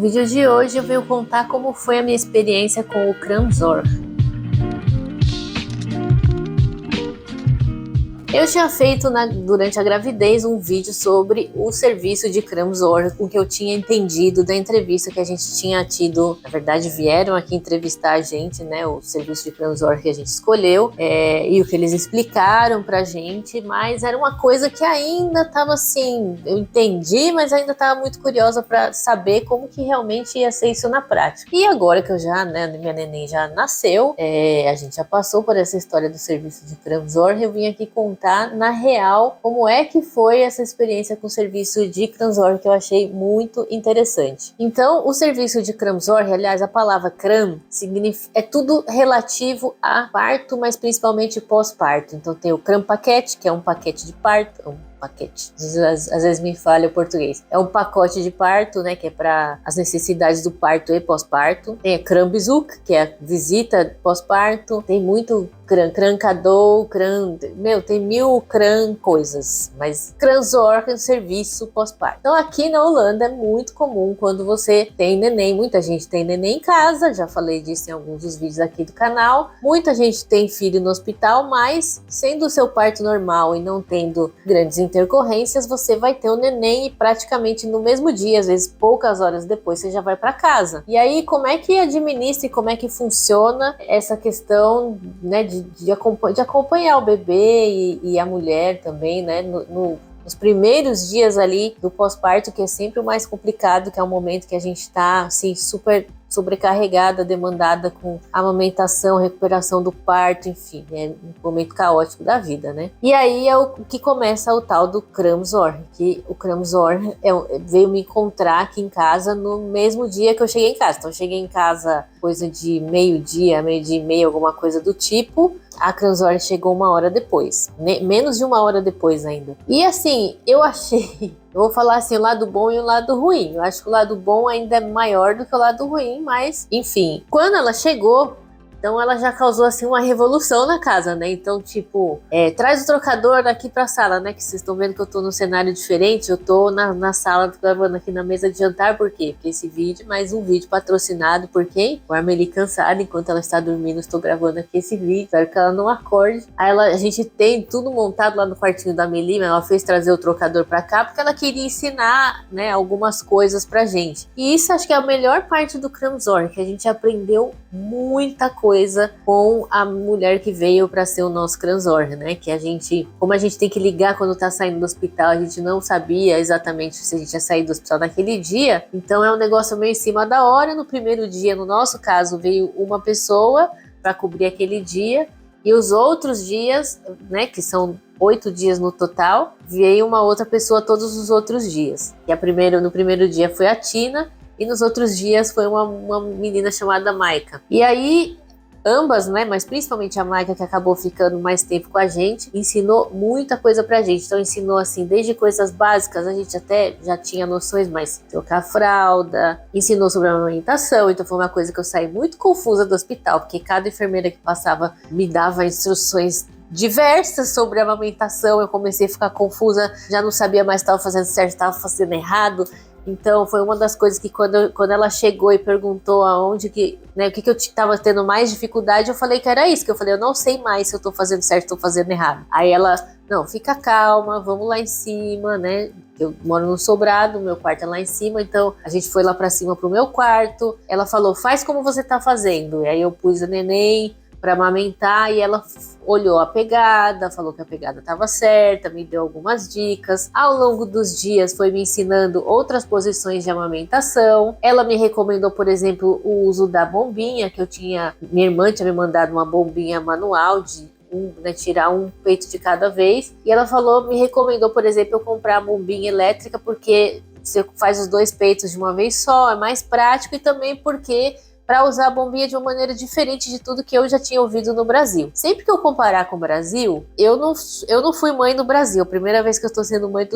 No vídeo de hoje eu venho contar como foi a minha experiência com o Cramzor. Eu tinha feito durante a gravidez um vídeo sobre o serviço de Cramzor, o que eu tinha entendido da entrevista que a gente tinha tido. Na verdade, vieram aqui entrevistar a gente, né? O serviço de Cramzor que a gente escolheu e o que eles explicaram pra gente, mas era uma coisa que ainda estava assim, eu entendi, mas ainda estava muito curiosa para saber como que realmente ia ser isso na prática. E agora que eu já, né, minha neném já nasceu, a gente já passou por essa história do serviço de Cramzor, eu vim aqui contar na real como é que foi essa experiência com o serviço de Cramzor, que eu achei muito interessante. Então, o serviço de Cramzor, aliás, a palavra Cram é tudo relativo a parto, mas principalmente pós-parto. Então tem o Cram Paquete, que é um paquete de parto, paquete. Às vezes me falha o português. É um pacote de parto, né, que é para as necessidades do parto e pós-parto. Tem a Crambezoek, que é a visita pós-parto. Tem muito Crancadou, tem 1000 coisas, mas Cramzor é um serviço pós-parto. Então aqui na Holanda é muito comum quando você tem neném, muita gente tem neném em casa, já falei disso em alguns dos vídeos aqui do canal, muita gente tem filho no hospital, mas sendo o seu parto normal e não tendo grandes intercorrências, você vai ter o neném e praticamente no mesmo dia, às vezes poucas horas depois, você já vai para casa. E aí, como é que administra e como é que funciona essa questão, né, de acompanhar o bebê e a mulher também, né, nos primeiros dias ali do pós-parto, que é sempre o mais complicado, que é o momento que a gente está assim, super sobrecarregada, demandada com amamentação, recuperação do parto, enfim, é um momento caótico da vida, né? E aí é o que começa o tal do Cramzor, que o Cramzor veio me encontrar aqui em casa no mesmo dia que eu cheguei em casa. Então eu cheguei em casa coisa de meio-dia e meia, alguma coisa do tipo. A Cramzor chegou uma hora depois, menos de uma hora depois ainda. E assim, eu achei... Eu vou falar assim, o lado bom e o lado ruim. Eu acho que o lado bom ainda é maior do que o lado ruim, mas, enfim. Quando ela chegou, então ela já causou, assim, uma revolução na casa, né? Então, tipo, traz o trocador aqui pra sala, né? Que vocês estão vendo que eu tô num cenário diferente. Eu tô na sala, gravando aqui na mesa de jantar. Por quê? Porque esse vídeo, mais um vídeo patrocinado por quem? Por Armeli Cansada. Enquanto ela está dormindo, estou gravando aqui esse vídeo. Espero que ela não acorde. Aí a gente tem tudo montado lá no quartinho da Meli, mas ela fez trazer o trocador pra cá porque ela queria ensinar, né, algumas coisas pra gente. E isso acho que é a melhor parte do Cramzor, que a gente aprendeu muita coisa com a mulher que veio para ser o nosso Cramzor, né? Que como a gente tem que ligar quando tá saindo do hospital, a gente não sabia exatamente se a gente ia sair do hospital naquele dia, então é um negócio meio em cima da hora. No primeiro dia, no nosso caso, veio uma pessoa para cobrir aquele dia, e os outros dias, né, que são 8 dias no total, veio uma outra pessoa todos os outros dias. E no primeiro dia foi a Tina, e nos outros dias foi uma menina chamada Maika. E aí, ambas, né, mas principalmente a Maika, que acabou ficando mais tempo com a gente, ensinou muita coisa pra gente. Então ensinou assim, desde coisas básicas, a gente até já tinha noções, mas trocar fralda, ensinou sobre a amamentação. Então foi uma coisa que eu saí muito confusa do hospital, porque cada enfermeira que passava me dava instruções diversas sobre a amamentação. Eu comecei a ficar confusa, já não sabia mais se estava fazendo certo, estava fazendo errado. Então foi uma das coisas que quando ela chegou e perguntou aonde que, né, o que eu estava tendo mais dificuldade, eu falei que era isso, que eu falei, eu não sei mais se eu tô fazendo certo ou tô fazendo errado. Aí ela, não, fica calma, vamos lá em cima, né? Eu moro no sobrado, meu quarto é lá em cima, então a gente foi lá pra cima pro meu quarto. Ela falou, faz como você tá fazendo. E aí eu pus a neném para amamentar e ela olhou a pegada, falou que a pegada estava certa, me deu algumas dicas. Ao longo dos dias foi me ensinando outras posições de amamentação. Ela me recomendou, por exemplo, o uso da bombinha, que minha irmã tinha me mandado uma bombinha manual tirar um peito de cada vez. E ela me recomendou, por exemplo, eu comprar a bombinha elétrica, porque você faz os 2 peitos de uma vez só, é mais prático, e também porque para usar a bombinha de uma maneira diferente de tudo que eu já tinha ouvido no Brasil. Sempre que eu comparar com o Brasil, eu não fui mãe no Brasil. A primeira vez que eu tô sendo mãe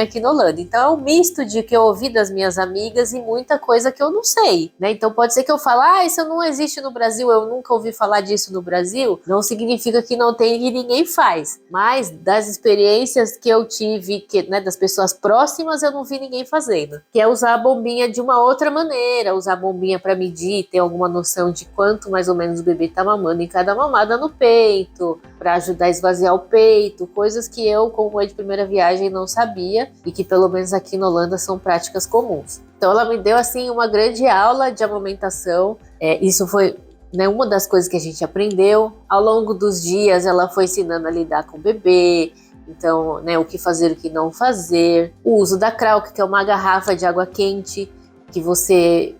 aqui na Holanda. Então é um misto de que eu ouvi das minhas amigas e muita coisa que eu não sei, né? Então pode ser que eu fale, isso não existe no Brasil, eu nunca ouvi falar disso no Brasil. Não significa que não tem e ninguém faz. Mas das experiências que eu tive, né, das pessoas próximas, eu não vi ninguém fazendo. Que é usar a bombinha de uma outra maneira, usar a bombinha para medir, ter alguma noção de quanto mais ou menos o bebê tá mamando em cada mamada no peito, para ajudar a esvaziar o peito, coisas que eu, como mãe de primeira viagem, não sabia e que pelo menos aqui na Holanda são práticas comuns. Então ela me deu assim uma grande aula de amamentação. Isso foi, né, uma das coisas que a gente aprendeu. Ao longo dos dias ela foi ensinando a lidar com o bebê. Então, né, o que fazer, o que não fazer. O uso da Krauk, que é uma garrafa de água quente que você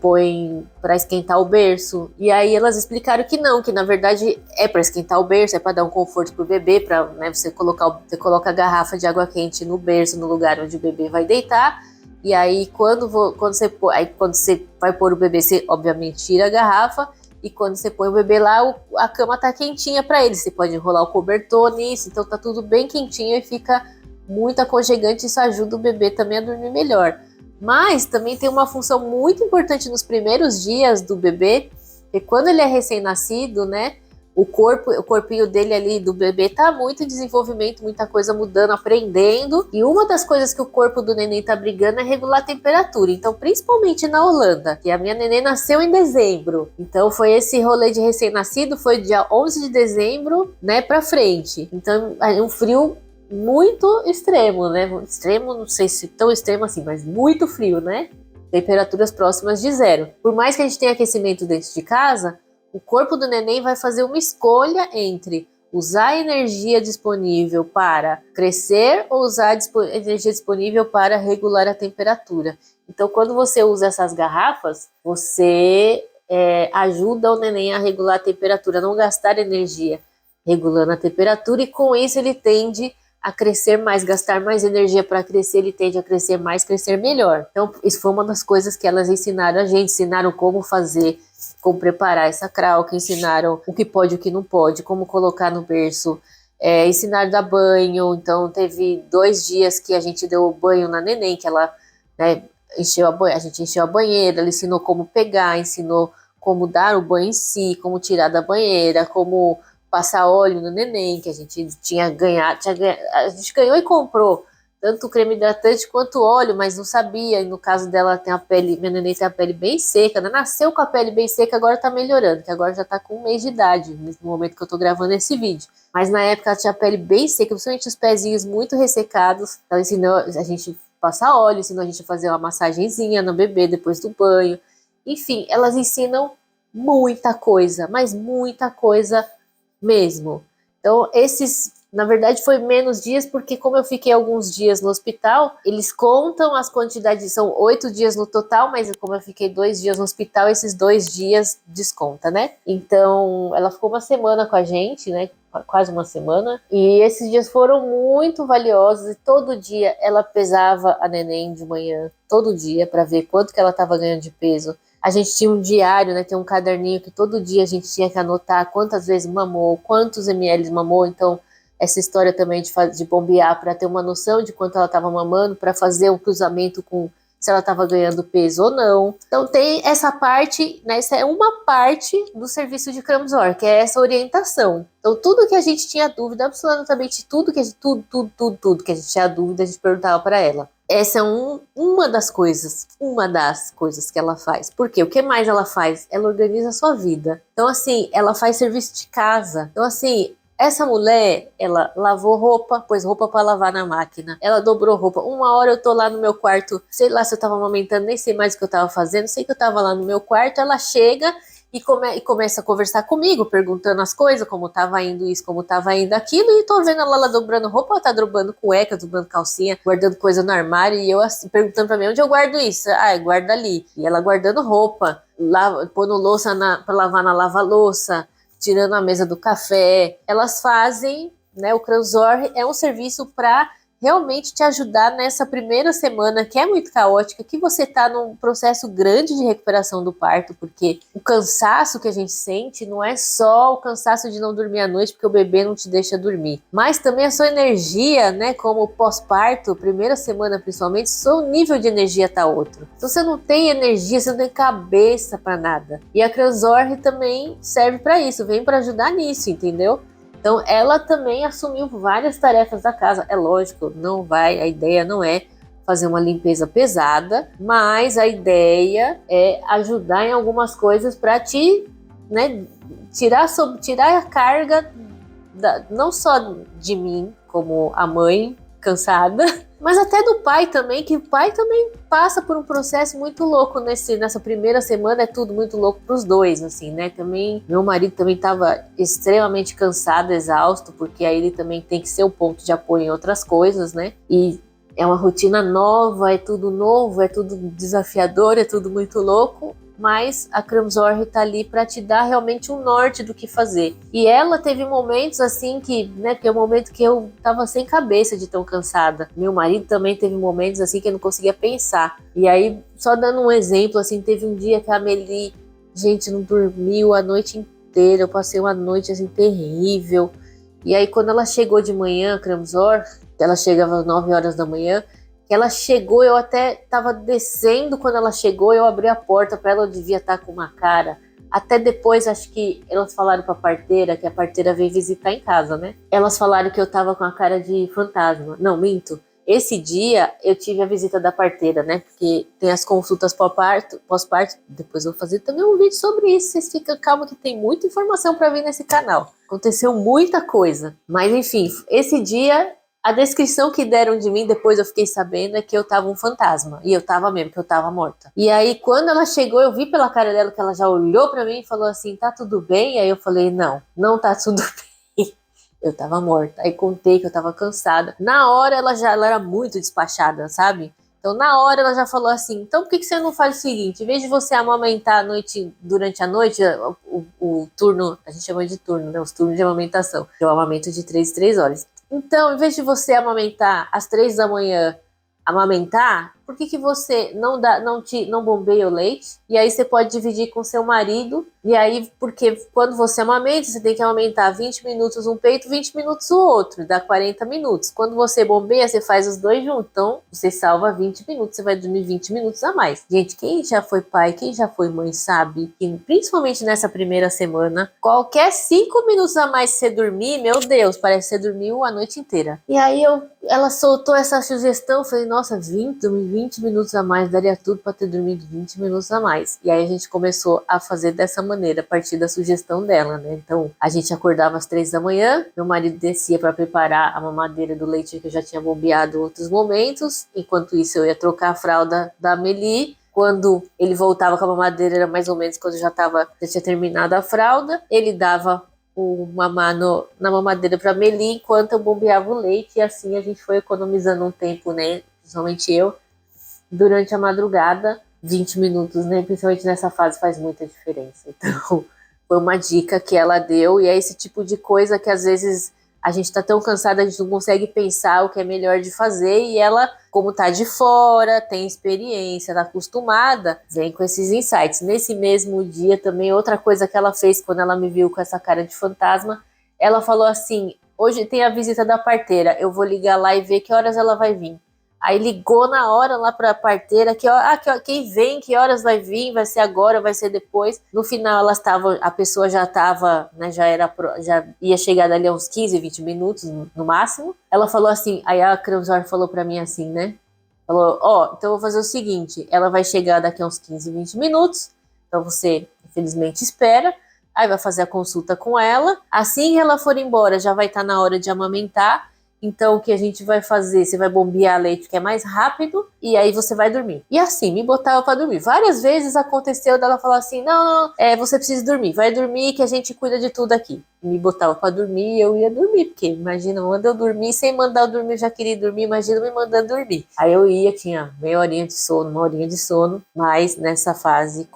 põe para esquentar o berço. E aí elas explicaram que não, que na verdade é para esquentar o berço, é para dar um conforto pro bebê, para, né, você coloca a garrafa de água quente no berço, no lugar onde o bebê vai deitar. E aí quando você vai pôr o bebê, você obviamente tira a garrafa. E quando você põe o bebê lá, a cama tá quentinha para ele. Você pode enrolar o cobertor nisso, então tá tudo bem quentinho e fica muito aconchegante. Isso ajuda o bebê também a dormir melhor. Mas também tem uma função muito importante nos primeiros dias do bebê, que quando ele é recém-nascido, né, o corpinho dele ali do bebê tá muito em desenvolvimento, muita coisa mudando, aprendendo. E uma das coisas que o corpo do neném tá brigando é regular a temperatura. Então, principalmente na Holanda, que a minha neném nasceu em dezembro. Então, foi esse rolê de recém-nascido, foi dia 11 de dezembro, né, pra frente. Então, é um frio muito extremo, né? Extremo, não sei se tão extremo assim, mas muito frio, né? Temperaturas próximas de zero. Por mais que a gente tenha aquecimento dentro de casa, o corpo do neném vai fazer uma escolha entre usar a energia disponível para crescer ou usar a energia disponível para regular a temperatura. Então, quando você usa essas garrafas, você ajuda o neném a regular a temperatura, a não gastar energia regulando a temperatura, e com isso ele tende a crescer mais, gastar mais energia para crescer, ele tende a crescer mais, crescer melhor. Então, isso foi uma das coisas que elas ensinaram a gente, ensinaram como fazer, como preparar essa Krauk, ensinaram o que pode e o que não pode, como colocar no berço, ensinaram a dar banho. Então, teve 2 dias que a gente deu banho na neném, que ela, né, a gente encheu a banheira, ela ensinou como pegar, ensinou como dar o banho em si, como tirar da banheira, como passar óleo no neném, que a gente tinha ganhado, a gente ganhou e comprou tanto creme hidratante quanto óleo, mas não sabia. E no caso dela, minha neném tem a pele bem seca, né? Nasceu com a pele bem seca, agora tá melhorando, que agora já tá com 1 mês de idade, no momento que eu tô gravando esse vídeo. Mas na época ela tinha a pele bem seca, principalmente os pezinhos muito ressecados. Então ensinou a gente passar óleo, ensinou a gente a fazer uma massagenzinha no bebê depois do banho. Enfim, elas ensinam muita coisa, mas muita coisa mesmo. Então, na verdade, foi menos dias, porque como eu fiquei alguns dias no hospital, eles contam as quantidades, são 8 dias no total, mas como eu fiquei 2 dias no hospital, esses 2 dias desconta, né? Então, ela ficou uma semana com a gente, né? Quase uma semana, e esses dias foram muito valiosos, e todo dia ela pesava a neném de manhã, todo dia, para ver quanto que ela estava ganhando de peso. A gente tinha um diário, né, tem um caderninho que todo dia a gente tinha que anotar quantas vezes mamou, quantos ml mamou. Então, essa história também de bombear para ter uma noção de quanto ela estava mamando, para fazer um cruzamento com se ela estava ganhando peso ou não. Então, tem essa parte, né, essa é uma parte do serviço de Cramsor, que é essa orientação. Então, tudo que a gente tinha dúvida, absolutamente tudo que a gente tinha dúvida, a gente perguntava para ela. Essa é uma das coisas que ela faz. Porque o que mais ela faz? Ela organiza a sua vida. Então, assim, ela faz serviço de casa. Então, assim, essa mulher, ela lavou roupa, pôs roupa para lavar na máquina. Ela dobrou roupa. Uma hora eu tô lá no meu quarto, sei lá se eu tava amamentando, nem sei mais o que eu tava fazendo. Sei que eu tava lá no meu quarto, ela chega e começa a conversar comigo, perguntando as coisas, como tava indo isso, como tava indo aquilo, e tô vendo ela dobrando roupa, ela tá dobrando cueca, dobrando calcinha, guardando coisa no armário, e eu assim, perguntando pra mim, onde eu guardo isso? Ah, eu guardo ali. E ela guardando roupa, pondo louça pra lavar na lava-louça, tirando a mesa do café. Elas fazem, né, o Cramsor é um serviço para realmente te ajudar nessa primeira semana, que é muito caótica, que você tá num processo grande de recuperação do parto, porque o cansaço que a gente sente não é só o cansaço de não dormir à noite, porque o bebê não te deixa dormir, mas também a sua energia, né, como pós-parto, primeira semana principalmente, seu nível de energia tá outro. Então você não tem energia, você não tem cabeça para nada. E a Cranzorg também serve para isso, vem para ajudar nisso, entendeu? Então ela também assumiu várias tarefas da casa. É lógico, a ideia não é fazer uma limpeza pesada, mas a ideia é ajudar em algumas coisas para te, né, tirar a carga não só de mim, como a mãe cansada, mas até do pai também, que o pai também passa por um processo muito louco nessa primeira semana, é tudo muito louco pros dois, assim, né? Também, meu marido também estava extremamente cansado, exausto, porque aí ele também tem que ser o ponto de apoio em outras coisas, né? E é uma rotina nova, é tudo novo, é tudo desafiador, é tudo muito louco, mas a Cramzorg tá ali para te dar realmente um norte do que fazer. E ela teve momentos assim que, né, que é um momento que eu tava sem cabeça de tão cansada. Meu marido também teve momentos assim que eu não conseguia pensar. E aí, só dando um exemplo, assim, teve um dia que a Amelie, gente, não dormiu a noite inteira, eu passei uma noite assim terrível. E aí quando ela chegou de manhã, a Cramzorg, ela chegava às 9 horas da manhã, ela chegou, eu até estava descendo quando ela chegou, eu abri a porta para ela, eu devia estar com uma cara. Até depois, acho que elas falaram para a parteira, que a parteira veio visitar em casa, né? Elas falaram que eu estava com a cara de fantasma. Não, minto. Esse dia eu tive a visita da parteira, né? Porque tem as consultas pós-parto. Depois eu vou fazer também um vídeo sobre isso. Vocês ficam calma que tem muita informação para vir nesse canal. Aconteceu muita coisa. Mas enfim, esse dia, a descrição que deram de mim, depois eu fiquei sabendo, é que eu tava um fantasma. E eu tava mesmo, que eu tava morta. E aí, quando ela chegou, eu vi pela cara dela que ela já olhou pra mim e falou assim, tá tudo bem? E aí eu falei, não tá tudo bem. Eu tava morta. Aí contei que eu tava cansada. Na hora, ela era muito despachada, sabe? Então, na hora, ela já falou assim, então por que você não faz o seguinte? Em vez de você amamentar durante a noite, o turno, a gente chama de turno, né? Os turnos de amamentação. Eu amamento de 3 em 3 horas. Então, em vez de você amamentar às 3 da manhã, por que você não bombeia o leite? E aí você pode dividir com seu marido. E aí, porque quando você amamenta, você tem que amamentar 20 minutos um peito, 20 minutos o outro, dá 40 minutos. Quando você bombeia, você faz os dois juntos. Então, você salva 20 minutos, você vai dormir 20 minutos a mais. Gente, quem já foi pai, quem já foi mãe, sabe que, principalmente nessa primeira semana, qualquer 5 minutos a mais que você dormir, meu Deus, parece que você dormiu a noite inteira. E aí, ela soltou essa sugestão, eu falei, nossa, 20 minutos a mais, daria tudo para ter dormido 20 minutos a mais. E aí a gente começou a fazer dessa maneira, a partir da sugestão dela, né? Então, a gente acordava às 3 da manhã, meu marido descia para preparar a mamadeira do leite que eu já tinha bombeado em outros momentos. Enquanto isso, eu ia trocar a fralda da Amelie. Quando ele voltava com a mamadeira, era mais ou menos quando já tinha terminado a fralda, ele dava o mamar na mamadeira para Amelie enquanto eu bombeava o leite, e assim a gente foi economizando um tempo, né? Principalmente eu, durante a madrugada, 20 minutos, né? Principalmente nessa fase faz muita diferença. Então, foi uma dica que ela deu, e é esse tipo de coisa que às vezes a gente tá tão cansada, a gente não consegue pensar o que é melhor de fazer, e ela, como tá de fora, tem experiência, tá acostumada, vem com esses insights. Nesse mesmo dia também, outra coisa que ela fez quando ela me viu com essa cara de fantasma, ela falou assim, hoje tem a visita da parteira, eu vou ligar lá e ver que horas ela vai vir. Aí ligou na hora lá pra parteira, quem vem, que horas vai vir, vai ser agora, vai ser depois. No final a pessoa já estava, né, já ia chegar dali a uns 15, 20 minutos no máximo. Ela falou assim, aí a Cramzorg falou pra mim assim, né? Falou, então eu vou fazer o seguinte, ela vai chegar daqui a uns 15, 20 minutos, então você, infelizmente, espera. Aí vai fazer a consulta com ela. Assim que ela for embora, já vai estar na hora de amamentar. Então, o que a gente vai fazer? Você vai bombear leite, que é mais rápido, e aí você vai dormir. E assim, me botava pra dormir. Várias vezes aconteceu dela falar assim, não, você precisa dormir, vai dormir que a gente cuida de tudo aqui. me botava pra dormir e eu ia dormir, porque imagina, manda eu dormir, sem mandar eu dormir, eu já queria dormir, imagina me mandando dormir. Aí eu ia, tinha meia horinha de sono, uma horinha de sono, mas nessa fase,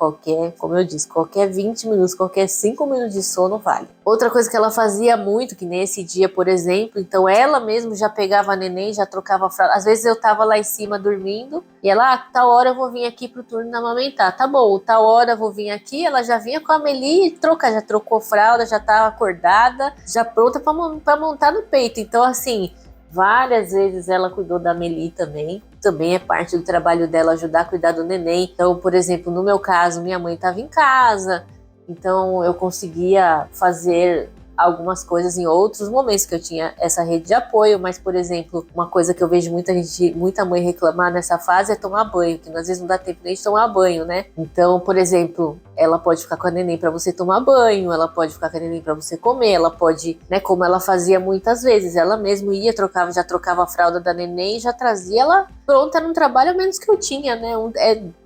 como eu disse, qualquer 20 minutos, qualquer 5 minutos de sono vale. Outra coisa que ela fazia muito, que nesse dia, por exemplo, então ela mesmo já pegava a neném, já trocava a fralda. Às vezes eu tava lá em cima dormindo, e ela, tal hora eu vou vir aqui pro turno da amamentar. Tá bom, tal hora eu vou vir aqui, ela já vinha com a Meli e já trocou fralda, já tava acordada, já pronta pra montar no peito. Então, assim, várias vezes ela cuidou da Meli também é parte do trabalho dela ajudar a cuidar do neném. Então, por exemplo, no meu caso, minha mãe estava em casa, então eu conseguia fazer algumas coisas em outros momentos que eu tinha essa rede de apoio, mas, por exemplo, uma coisa que eu vejo muita mãe reclamar nessa fase é tomar banho, que às vezes não dá tempo nem de tomar banho, né? Então, por exemplo, ela pode ficar com a neném para você tomar banho, ela pode ficar com a neném para você comer, ela pode, né, como ela fazia muitas vezes, ela mesma já trocava a fralda da neném e já trazia ela pronta num trabalho a menos que eu tinha, né?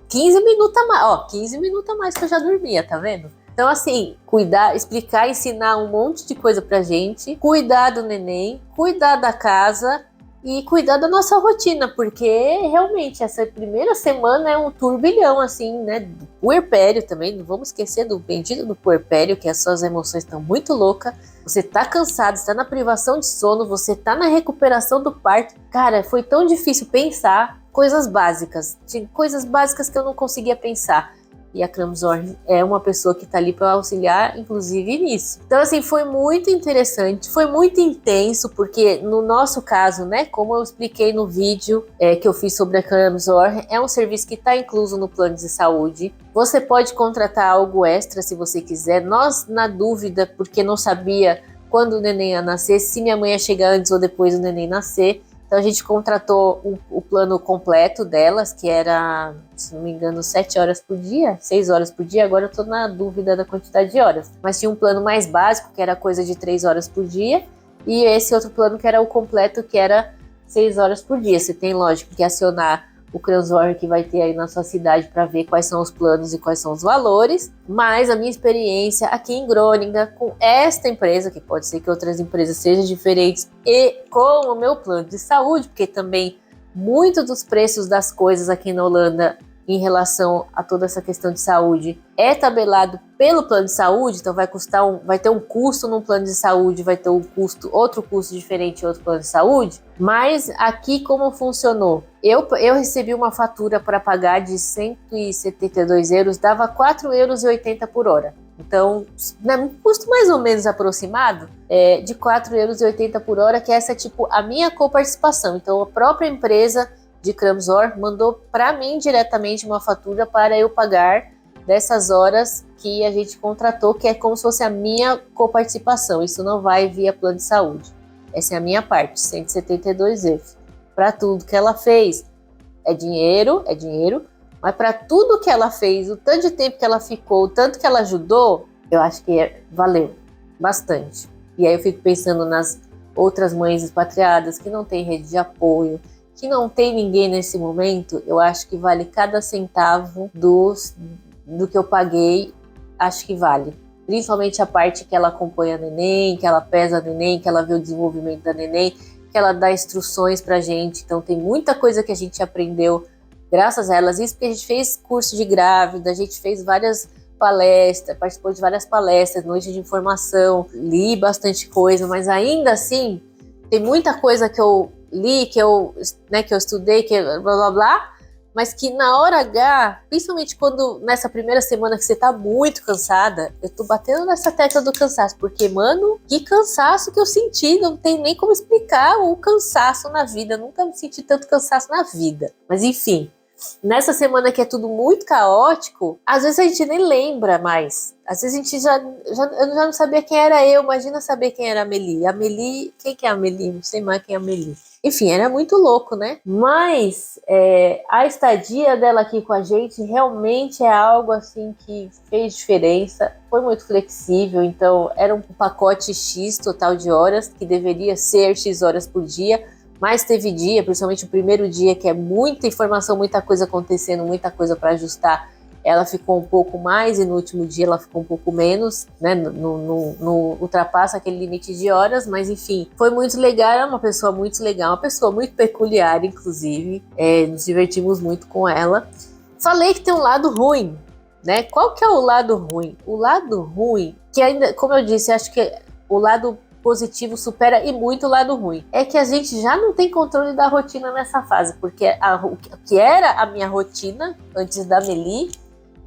15 minutos a mais, 15 minutos a mais que eu já dormia, tá vendo? Então, assim, cuidar, explicar, ensinar um monte de coisa pra gente, cuidar do neném, cuidar da casa e cuidar da nossa rotina, porque realmente essa primeira semana é um turbilhão, assim, né, do puerpério também, não vamos esquecer do bendito do puerpério, que as suas emoções estão muito loucas, você tá cansado, está na privação de sono, você tá na recuperação do parto. Cara, foi tão difícil pensar coisas básicas que eu não conseguia pensar. E a Cramsor é uma pessoa que está ali para auxiliar, inclusive, nisso. Então, assim, foi muito interessante, foi muito intenso, porque no nosso caso, né, como eu expliquei no vídeo que eu fiz sobre a Cramsor, é um serviço que está incluso no plano de saúde. Você pode contratar algo extra se você quiser. Nós, na dúvida, porque não sabia quando o neném ia nascer, se minha mãe ia chegar antes ou depois do neném nascer, então a gente contratou o plano completo delas, que era, se não me engano, 7 horas por dia, 6 horas por dia, agora eu tô na dúvida da quantidade de horas. Mas tinha um plano mais básico, que era coisa de 3 horas por dia, e esse outro plano que era o completo, que era 6 horas por dia. Você tem, lógico, que acionar o Cramsor que vai ter aí na sua cidade para ver quais são os planos e quais são os valores, mas a minha experiência aqui em Groningen com esta empresa, que pode ser que outras empresas sejam diferentes, e com o meu plano de saúde, porque também muito dos preços das coisas aqui na Holanda em relação a toda essa questão de saúde é tabelado pelo plano de saúde, então vai ter um custo num plano de saúde, vai ter outro custo diferente em outro plano de saúde, mas aqui como funcionou? Eu recebi uma fatura para pagar de 172 euros, dava 4,80 euros por hora. Então, um custo mais ou menos aproximado de 4,80 euros por hora, que essa é tipo a minha coparticipação. Então, a própria empresa de Cramsor mandou para mim diretamente uma fatura para eu pagar dessas horas que a gente contratou, que é como se fosse a minha coparticipação. Isso não vai via plano de saúde. Essa é a minha parte, 172 euros. Para tudo que ela fez, é dinheiro, mas para tudo que ela fez, o tanto de tempo que ela ficou, o tanto que ela ajudou, eu acho que valeu bastante. E aí eu fico pensando nas outras mães expatriadas que não têm rede de apoio, que não tem ninguém nesse momento. Eu acho que vale cada centavo do que eu paguei, acho que vale. Principalmente a parte que ela acompanha a neném, que ela pesa a neném, que ela vê o desenvolvimento da neném, que ela dá instruções pra gente. Então tem muita coisa que a gente aprendeu graças a elas. Isso porque a gente fez curso de grávida, a gente fez várias palestras, participou de várias palestras, noite de informação, li bastante coisa, mas ainda assim tem muita coisa que eu li, que eu estudei, que blá blá blá, mas que na hora H, principalmente quando nessa primeira semana que você tá muito cansada, eu tô batendo nessa tecla do cansaço, porque, mano, que cansaço que eu senti, não tem nem como explicar o cansaço na vida, eu nunca me senti tanto cansaço na vida, mas enfim. Nessa semana que é tudo muito caótico, às vezes a gente nem lembra mais. Às vezes a gente eu já não sabia quem era eu, imagina saber quem era a Meli. A Meli, quem que é a Meli? Não sei mais quem é a Meli. Enfim, era muito louco, né? Mas a estadia dela aqui com a gente realmente é algo assim que fez diferença. Foi muito flexível, então era um pacote X total de horas, que deveria ser X horas por dia. Mas teve dia, principalmente o primeiro dia, que é muita informação, muita coisa acontecendo, muita coisa para ajustar, ela ficou um pouco mais e no último dia ela ficou um pouco menos, né, no ultrapassa aquele limite de horas, mas enfim, foi muito legal, é uma pessoa muito legal, uma pessoa muito peculiar, inclusive, nos divertimos muito com ela. Falei que tem um lado ruim, né? Qual que é o lado ruim? O lado ruim, que ainda, como eu disse, acho que o lado positivo supera e muito o lado ruim, é que a gente já não tem controle da rotina nessa fase, porque o que era a minha rotina antes da Meli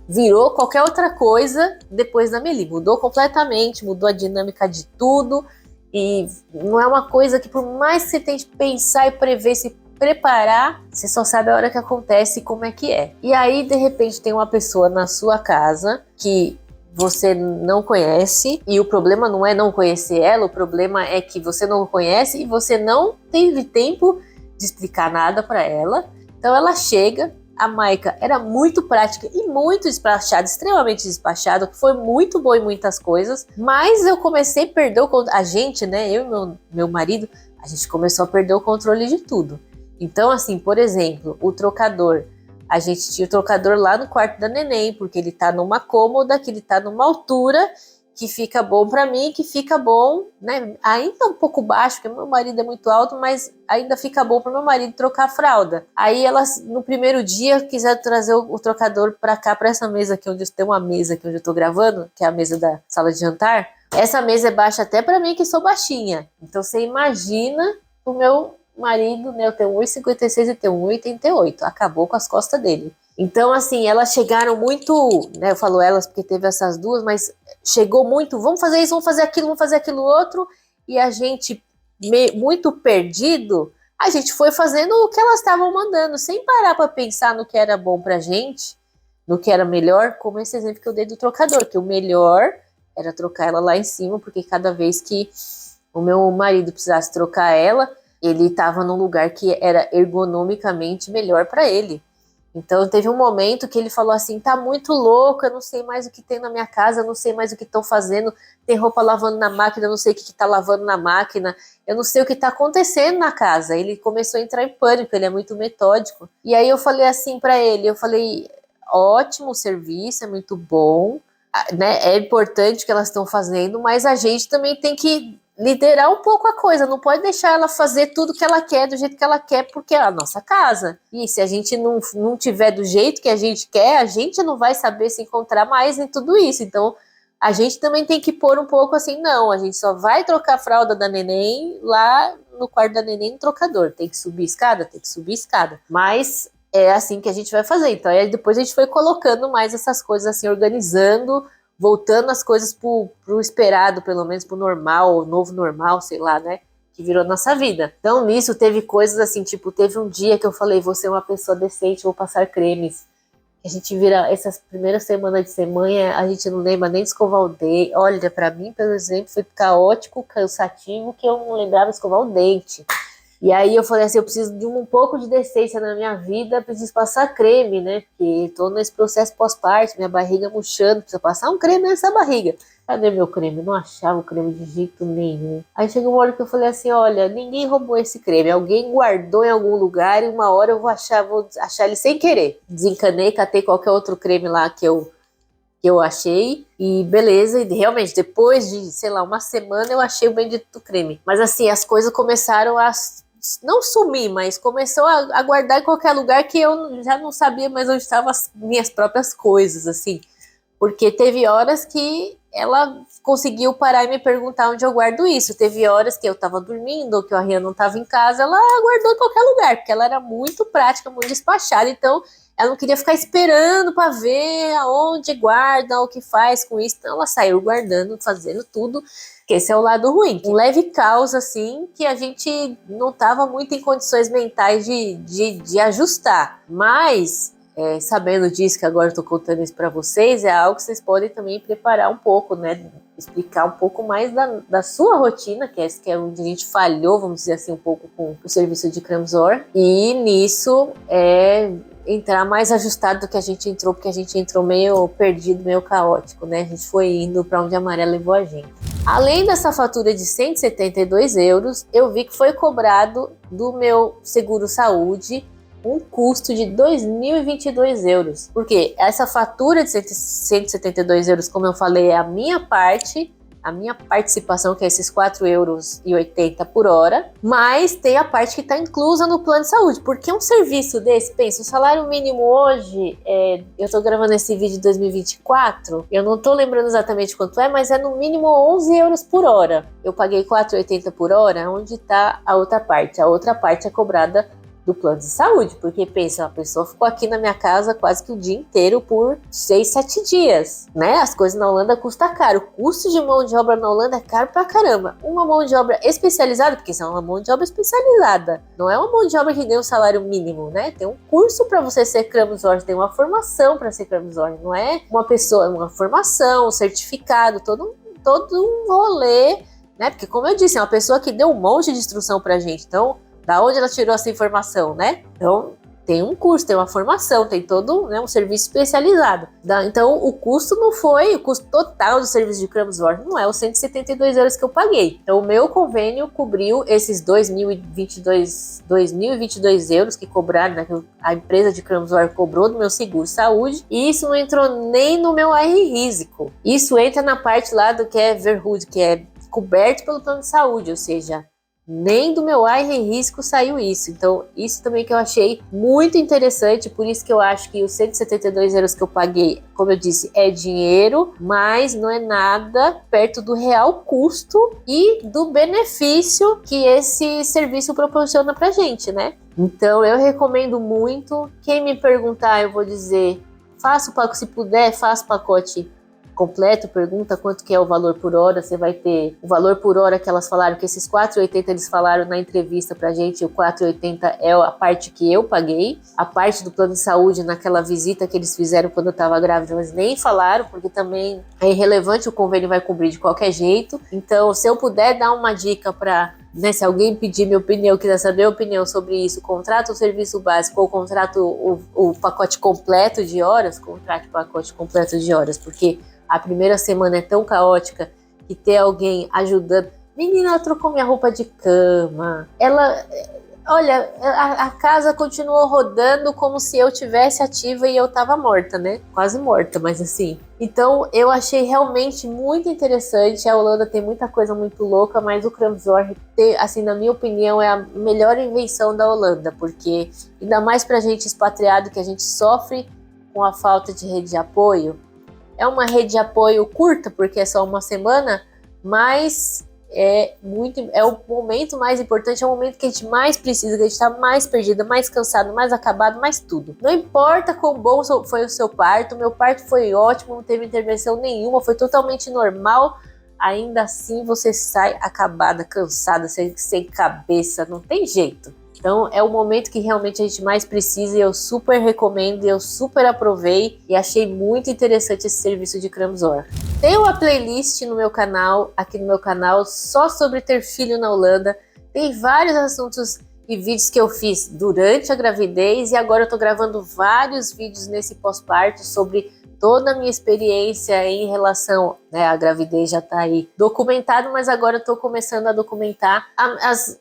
virou qualquer outra coisa depois da Meli, mudou completamente, mudou a dinâmica de tudo, e não é uma coisa que por mais que você tente pensar e prever, se preparar, você só sabe a hora que acontece e como é que é. E aí, de repente, tem uma pessoa na sua casa que você não conhece, e o problema não é não conhecer ela, o problema é que você não conhece e você não teve tempo de explicar nada para ela. Então ela chega, a Maika era muito prática e muito despachada, extremamente despachada, que foi muito boa em muitas coisas, mas eu comecei a perder o controle, a gente, né, eu e meu marido, a gente começou a perder o controle de tudo. Então assim, por exemplo, o trocador, a gente tinha o trocador lá no quarto da neném, porque ele tá numa cômoda, que ele tá numa altura que fica bom para mim, que fica bom, né? Ainda um pouco baixo, porque meu marido é muito alto, mas ainda fica bom para meu marido trocar a fralda. Aí elas, no primeiro dia, quiseram trazer o trocador para cá, para essa mesa aqui, onde tem uma mesa aqui onde eu tô gravando, que é a mesa da sala de jantar. Essa mesa é baixa até para mim, que sou baixinha. Então você imagina o meu marido, né, eu tenho 1,56 e tenho 1,88, acabou com as costas dele. Então, assim, elas chegaram muito, né, eu falo elas porque teve essas duas, mas chegou muito, vamos fazer isso, vamos fazer aquilo outro, e a gente, muito perdido, a gente foi fazendo o que elas estavam mandando, sem parar para pensar no que era bom pra gente, no que era melhor, como esse exemplo que eu dei do trocador, que o melhor era trocar ela lá em cima, porque cada vez que o meu marido precisasse trocar ela, ele estava num lugar que era ergonomicamente melhor para ele. Então teve um momento que ele falou assim, tá muito louco, eu não sei mais o que tem na minha casa, eu não sei mais o que estão fazendo, tem roupa lavando na máquina, eu não sei o que tá lavando na máquina, eu não sei o que tá acontecendo na casa. Ele começou a entrar em pânico, ele é muito metódico. E aí eu falei assim para ele, eu falei, ótimo serviço, é muito bom, né? É importante o que elas estão fazendo, mas a gente também tem que liderar um pouco a coisa, não pode deixar ela fazer tudo que ela quer, do jeito que ela quer, porque é a nossa casa. E se a gente não tiver do jeito que a gente quer, a gente não vai saber se encontrar mais em tudo isso. Então, a gente também tem que pôr um pouco assim, não, a gente só vai trocar a fralda da neném lá no quarto da neném no trocador. Tem que subir escada? Tem que subir escada. Mas é assim que a gente vai fazer. Então, aí depois a gente foi colocando mais essas coisas assim, organizando, voltando as coisas pro esperado, pelo menos pro normal, o novo normal, sei lá, né? Que virou nossa vida. Então, nisso, teve coisas assim, tipo, teve um dia que eu falei, vou ser uma pessoa decente, vou passar cremes. A gente vira, essas primeiras semanas de semana, a gente não lembra nem de escovar o dente. Olha, pra mim, por exemplo, foi caótico, cansativo, que eu não lembrava de escovar o dente. E aí eu falei assim, eu preciso de um pouco de decência na minha vida, preciso passar creme, né? Porque tô nesse processo pós-parto, minha barriga murchando, preciso passar um creme nessa barriga. Cadê meu creme? Eu não achava o creme de jeito nenhum. Aí chegou uma hora que eu falei assim, olha, ninguém roubou esse creme, alguém guardou em algum lugar e uma hora eu vou achar ele sem querer. Desencanei, catei qualquer outro creme lá que eu achei, e beleza, e realmente depois de, sei lá, uma semana eu achei o bendito creme. Mas assim, as coisas começaram a não sumir, mas começou a guardar em qualquer lugar que eu já não sabia mais onde estavam as minhas próprias coisas, assim. Porque teve horas que ela conseguiu parar e me perguntar onde eu guardo isso. Teve horas que eu tava dormindo ou que a Rian não tava em casa, ela guardou em qualquer lugar, porque ela era muito prática, muito despachada, então ela não queria ficar esperando para ver aonde guarda, o que faz com isso. Então ela saiu guardando, fazendo tudo, que esse é o lado ruim. Um leve caos, assim, que a gente não estava muito em condições mentais de ajustar. Mas, sabendo disso, que agora eu tô contando isso para vocês, é algo que vocês podem também preparar um pouco, né? Explicar um pouco mais da sua rotina, que é onde a gente falhou, vamos dizer assim, um pouco com o serviço de Cramsor. E nisso, entrar mais ajustado do que a gente entrou, porque a gente entrou meio perdido, meio caótico, né? A gente foi indo para onde a maré levou a gente. Além dessa fatura de 172 euros, eu vi que foi cobrado do meu seguro saúde um custo de 2.022 euros. Porque essa fatura de 172 euros, como eu falei, é a minha parte, a minha participação, que é esses 4,80 euros por hora, mas tem a parte que está inclusa no plano de saúde, porque um serviço desse, pensa, o salário mínimo hoje, eu estou gravando esse vídeo em 2024, eu não estou lembrando exatamente quanto é, mas é no mínimo 11 euros por hora. Eu paguei 4,80 por hora, onde está a outra parte? A outra parte é cobrada do plano de saúde, porque pensa, a pessoa ficou aqui na minha casa quase que o dia inteiro por 6, 7 dias, né? As coisas na Holanda custam caro, o custo de mão de obra na Holanda é caro pra caramba. Uma mão de obra especializada, porque isso é uma mão de obra especializada, não é uma mão de obra que ganha um salário mínimo, né? Tem um curso para você ser Kramzor, tem uma formação para ser Kramzor, não é uma pessoa, uma formação, um certificado, todo um rolê, né? Porque como eu disse, é uma pessoa que deu um monte de instrução pra gente, então da onde ela tirou essa informação, né? Então, tem um curso, tem uma formação, tem todo, né, um serviço especializado. Então, o custo não foi, o custo total do serviço de Kramzor não é os 172 euros que eu paguei. Então, o meu convênio cobriu esses 2.022 euros que cobraram, né, que a empresa de Kramzor cobrou do meu seguro saúde, e isso não entrou nem no meu risco. Isso entra na parte lá do que é Verhoed, que é coberto pelo plano de saúde, ou seja, nem do meu risco saiu isso. Então, isso também que eu achei muito interessante, por isso que eu acho que os 172 euros que eu paguei, como eu disse, é dinheiro, mas não é nada perto do real custo e do benefício que esse serviço proporciona pra gente, né? Então, eu recomendo muito. Quem me perguntar, eu vou dizer, se puder, faça o pacote completo, pergunta quanto que é o valor por hora, você vai ter o valor por hora que elas falaram, que esses 4,80 eles falaram na entrevista pra gente, o 4,80 é a parte que eu paguei, a parte do plano de saúde naquela visita que eles fizeram quando eu tava grávida, eles nem falaram, porque também é irrelevante, o convênio vai cobrir de qualquer jeito. Então, se eu puder dar uma dica pra, né, se alguém pedir minha opinião, quiser saber a opinião sobre isso, contrata o serviço básico ou contrata o pacote completo de horas, contrate o pacote completo de horas, porque a primeira semana é tão caótica que ter alguém ajudando. Menina, ela trocou minha roupa de cama. Olha, a casa continuou rodando como se eu tivesse ativa e eu tava morta, né? Quase morta, mas assim. Então, eu achei realmente muito interessante. A Holanda tem muita coisa muito louca, mas o Kramzor, assim, na minha opinião, é a melhor invenção da Holanda, porque ainda mais pra gente expatriado, que a gente sofre com a falta de rede de apoio. É uma rede de apoio curta, porque é só uma semana, mas é o momento mais importante, é o momento que a gente mais precisa, que a gente está mais perdida, mais cansado, mais acabado, mais tudo. Não importa quão bom foi o seu parto, meu parto foi ótimo, não teve intervenção nenhuma, foi totalmente normal, ainda assim você sai acabada, cansada, sem cabeça, não tem jeito. Então é o momento que realmente a gente mais precisa e eu super recomendo, eu super aprovei e achei muito interessante esse serviço de Kramzor. Tem uma playlist no meu canal, aqui no meu canal, só sobre ter filho na Holanda. Tem vários assuntos e vídeos que eu fiz durante a gravidez e agora eu tô gravando vários vídeos nesse pós-parto sobre toda a minha experiência em relação, né, a gravidez já tá aí documentado, mas agora eu tô começando a documentar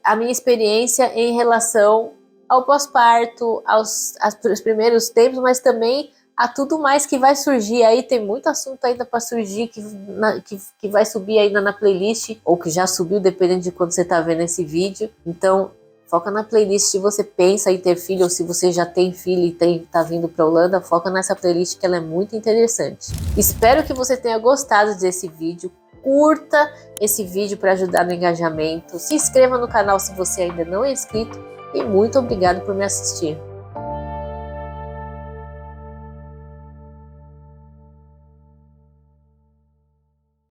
a minha experiência em relação ao pós-parto, aos primeiros tempos, mas também a tudo mais que vai surgir aí. Tem muito assunto ainda para surgir que vai subir ainda na playlist, ou que já subiu, dependendo de quando você tá vendo esse vídeo. Então, foca na playlist. Se você pensa em ter filho ou se você já tem filho e tá vindo para Holanda, foca nessa playlist que ela é muito interessante. Espero que você tenha gostado desse vídeo. Curta esse vídeo para ajudar no engajamento. Se inscreva no canal se você ainda não é inscrito. E muito obrigado por me assistir.